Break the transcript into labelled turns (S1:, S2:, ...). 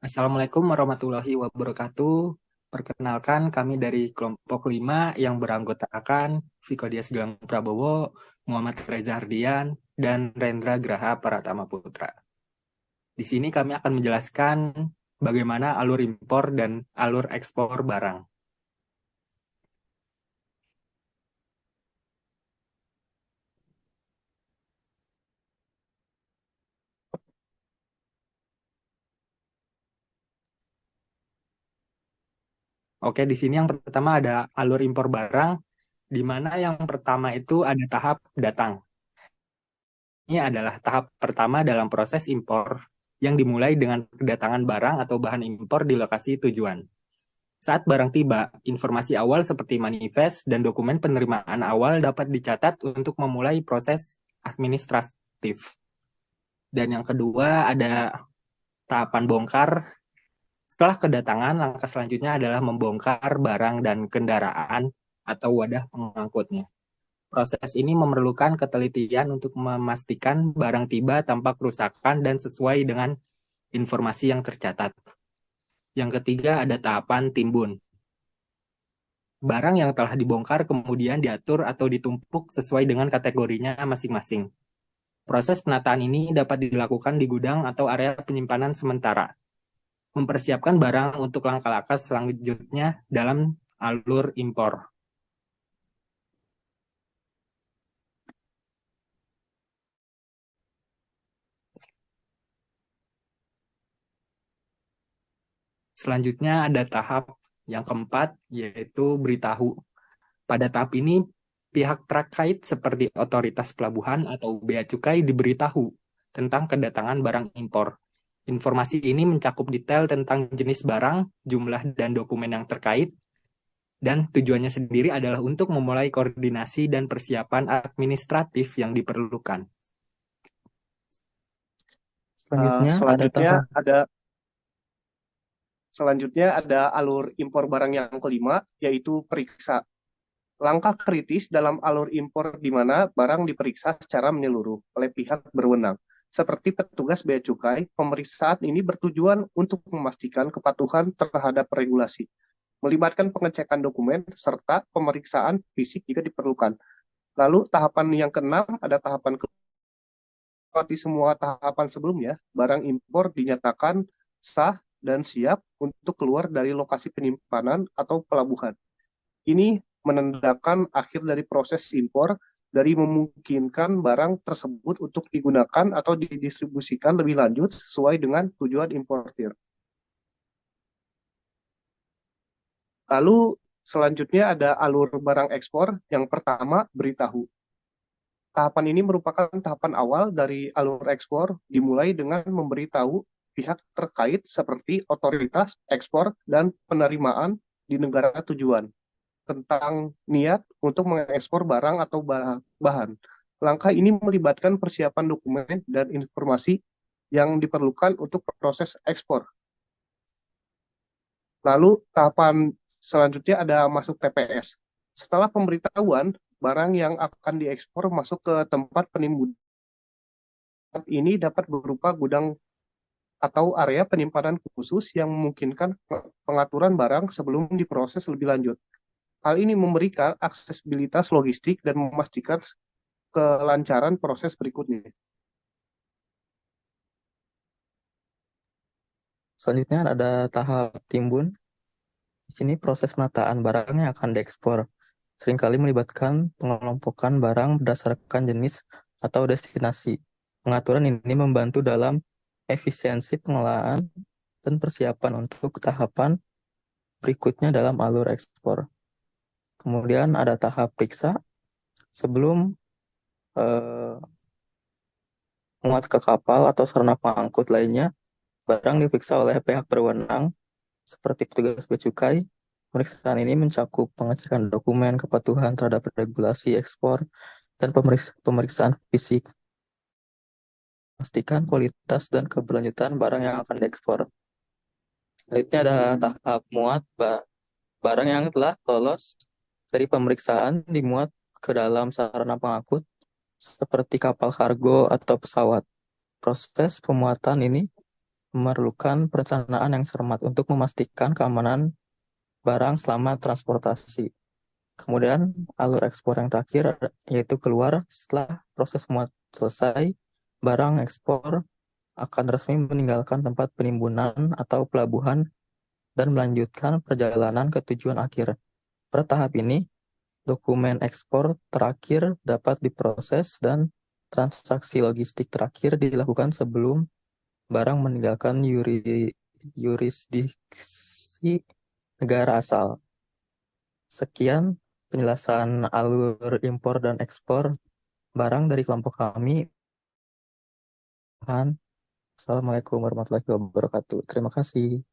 S1: Assalamualaikum warahmatullahi wabarakatuh. Perkenalkan kami dari kelompok 5 yang beranggotakan Viko Dias Gelang Prabowo, Muhammad Reza Hardian, dan Rendra Graha Pratama Putra. Di sini kami akan menjelaskan bagaimana alur impor dan alur ekspor barang. Oke, di sini yang pertama ada alur impor barang, di mana yang pertama itu ada tahap datang. Ini adalah tahap pertama dalam proses impor yang dimulai dengan kedatangan barang atau bahan impor di lokasi tujuan. Saat barang tiba, informasi awal seperti manifest dan dokumen penerimaan awal dapat dicatat untuk memulai proses administratif. Dan yang kedua ada tahapan bongkar. Setelah kedatangan, langkah selanjutnya adalah membongkar barang dan kendaraan atau wadah pengangkutnya. Proses ini memerlukan ketelitian untuk memastikan barang tiba tanpa kerusakan dan sesuai dengan informasi yang tercatat. Yang ketiga ada tahapan timbun. Barang yang telah dibongkar kemudian diatur atau ditumpuk sesuai dengan kategorinya masing-masing. Proses penataan ini dapat dilakukan di gudang atau area penyimpanan sementara. Mempersiapkan barang untuk langkah-langkah selanjutnya dalam alur impor. Selanjutnya ada tahap yang keempat, yaitu beritahu. Pada tahap ini, pihak terkait seperti otoritas pelabuhan atau bea cukai diberitahu tentang kedatangan barang impor. Informasi ini mencakup detail tentang jenis barang, jumlah dan dokumen yang terkait, dan tujuannya sendiri adalah untuk memulai koordinasi dan persiapan administratif yang diperlukan. Selanjutnya ada
S2: Selanjutnya
S1: tahap
S2: ada alur impor barang yang kelima, yaitu periksa. Langkah kritis dalam alur impor di mana barang diperiksa secara menyeluruh oleh pihak berwenang. Seperti petugas bea cukai, pemeriksaan ini bertujuan untuk memastikan kepatuhan terhadap regulasi, melibatkan pengecekan dokumen, serta pemeriksaan fisik jika diperlukan. Lalu tahapan yang keenam ada tahapan seperti semua tahapan sebelumnya, barang impor dinyatakan sah dan siap untuk keluar dari lokasi penyimpanan atau pelabuhan. Ini menandakan akhir dari proses impor dari memungkinkan barang tersebut untuk digunakan atau didistribusikan lebih lanjut sesuai dengan tujuan importir. Lalu selanjutnya ada alur barang ekspor. Yang pertama, beritahu. Tahapan ini merupakan tahapan awal dari alur ekspor, dimulai dengan memberitahu pihak terkait seperti otoritas ekspor dan penerimaan di negara tujuan tentang niat untuk mengekspor barang atau bahan. Langkah ini melibatkan persiapan dokumen dan informasi yang diperlukan untuk proses ekspor. Lalu tahapan selanjutnya ada masuk TPS. Setelah pemberitahuan, barang yang akan diekspor masuk ke tempat penimbunan ini dapat berupa gudang atau area penyimpanan khusus yang memungkinkan pengaturan barang sebelum diproses lebih lanjut. Hal ini memberikan aksesibilitas logistik dan memastikan kelancaran proses berikutnya.
S1: selanjutnya ada tahap timbun. Di sini proses penataan barang yang akan diekspor seringkali melibatkan pengelompokan barang berdasarkan jenis atau destinasi. Pengaturan ini membantu dalam efisiensi pengelolaan dan persiapan untuk tahapan berikutnya dalam alur ekspor. Kemudian ada tahap periksa sebelum eh, muat ke kapal atau sarana pengangkut lainnya, barang diperiksa oleh pihak berwenang seperti petugas bea cukai. Pemeriksaan ini mencakup pengecekan dokumen, kepatuhan terhadap regulasi ekspor, dan pemeriksaan fisik. Pastikan kualitas dan keberlanjutan barang yang akan diekspor. Selanjutnya ada tahap muat barang yang telah lolos dari pemeriksaan dimuat ke dalam sarana pengangkut seperti kapal kargo atau pesawat. Proses pemuatan ini
S3: memerlukan perencanaan yang cermat untuk memastikan keamanan barang selama transportasi. Kemudian alur ekspor yang terakhir yaitu keluar setelah proses muat selesai, barang ekspor akan resmi meninggalkan tempat penimbunan atau pelabuhan dan melanjutkan perjalanan ke tujuan akhir. Pada tahap ini, dokumen ekspor terakhir dapat diproses dan transaksi logistik terakhir dilakukan sebelum barang meninggalkan yurisdiksi negara asal. Sekian penjelasan alur impor dan ekspor barang dari kelompok kami. Assalamualaikum warahmatullahi wabarakatuh. Terima kasih.